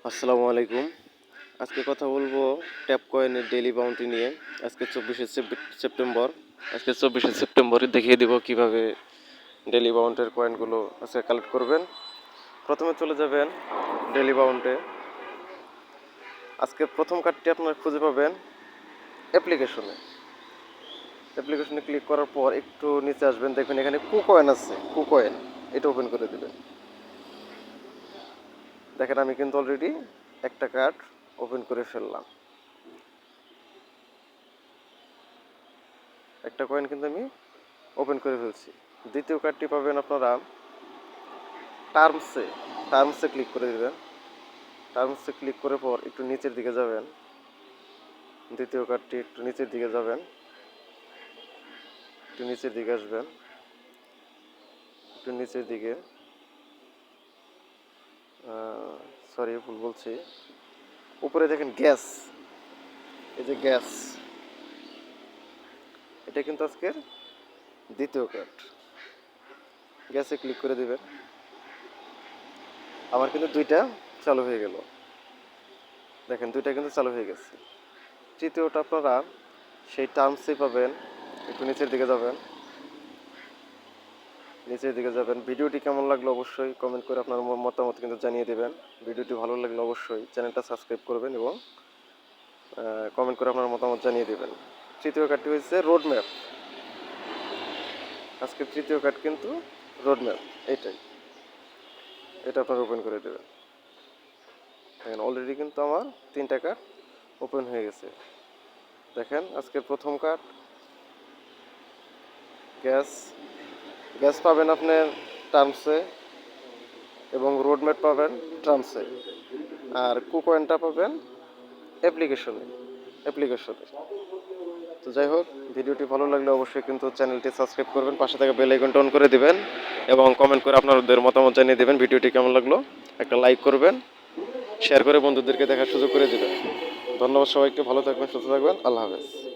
আসসালামু আলাইকুম। আজকে কথা বলবো ট্যাপ কয়েনের ডেইলি বাউন্টি নিয়ে। আজকে 24শে সেপ্টেম্বর। আজকে 24শে সেপ্টেম্বরে দেখিয়ে দিব কিভাবে ডেইলি বাউন্টের কয়েনগুলো আজকে কালেক্ট করবেন। প্রথমে চলে যাবেন ডেইলি বাউন্টে। আজকে প্রথম কার্ডটি আপনারা খুঁজে পাবেন অ্যাপ্লিকেশনে। অ্যাপ্লিকেশনে ক্লিক করার পর একটু নিচে আসবেন, দেখবেন এখানে কুকয়েন আছে। কুকয়েন এটা ওপেন করে দেবেন। দেখেন আমি কিন্তু অলরেডি একটা কার্ড ওপেন করে ফেললাম। একটা কয়েন কিন্তু আমি ওপেন করে ফেলছি। দ্বিতীয় কার্ডটি পাবেন আপনারা টার্মসে। টার্মসে ক্লিক করে দেবেন। টার্মসে ক্লিক করার পর একটু নিচের দিকে যাবেন। দ্বিতীয় কার্ডটি একটু নিচের দিকে যাবেন, একটু নিচের দিকে আসবেন, একটু নিচের দিকে, সরি ভুল বলছি, উপরে দেখেন গ্যাস, এই যে গ্যাস, এটা কিন্তু আজকের দ্বিতীয় কার্ড। গ্যাসে ক্লিক করে দিবেন। আমার কিন্তু দুইটা চালু হয়ে গেল, দেখেন দুইটা কিন্তু চালু হয়ে গেছে। তৃতীয়টা আপনারা সেই টার্মসে পাবেন। একটু নিচের দিকে যাবেন, নিচের দিকে যাবেন। ভিডিওটি কেমন লাগলো অবশ্যই কমেন্ট করে আপনার মতামত কিন্তু জানিয়ে দেবেন। ভিডিওটি ভালো লাগলে অবশ্যই চ্যানেলটা সাবস্ক্রাইব করবেন এবং কমেন্ট করে আপনার মতামত জানিয়ে দেবেন। তৃতীয় কার্ডটি হচ্ছে রোড ম্যাপ। আজকে তৃতীয় কার্ড কিন্তু রোড ম্যাপ, এইটাই, এটা আপনারা ওপেন করে দেবেন। দেখেন অলরেডি কিন্তু আমার তিনটা কার্ড ওপেন হয়ে গেছে। দেখেন আজকের প্রথম কার্ড গ্যাস। গ্যাস পাবেন আপনার টার্মসে এবং রোড ম্যাপ পাবেন টার্মসে, আর কুকয়েনটা পাবেন অ্যাপ্লিকেশনে। তো যাই হোক, ভিডিওটি ভালো লাগলে অবশ্যই কিন্তু চ্যানেলটি সাবস্ক্রাইব করবেন, পাশে থাকা বেল আইকনটা অন করে দিবেন এবং কমেন্ট করে আপনাদের মতামত জানিয়ে দেবেন। ভিডিওটি কেমন লাগলো একটা লাইক করবেন, শেয়ার করে বন্ধুদেরকে দেখার সুযোগ করে দেবেন। ধন্যবাদ সবাইকে, ভালো থাকবেন, সুস্থ থাকবেন, আল্লাহ হাফেজ।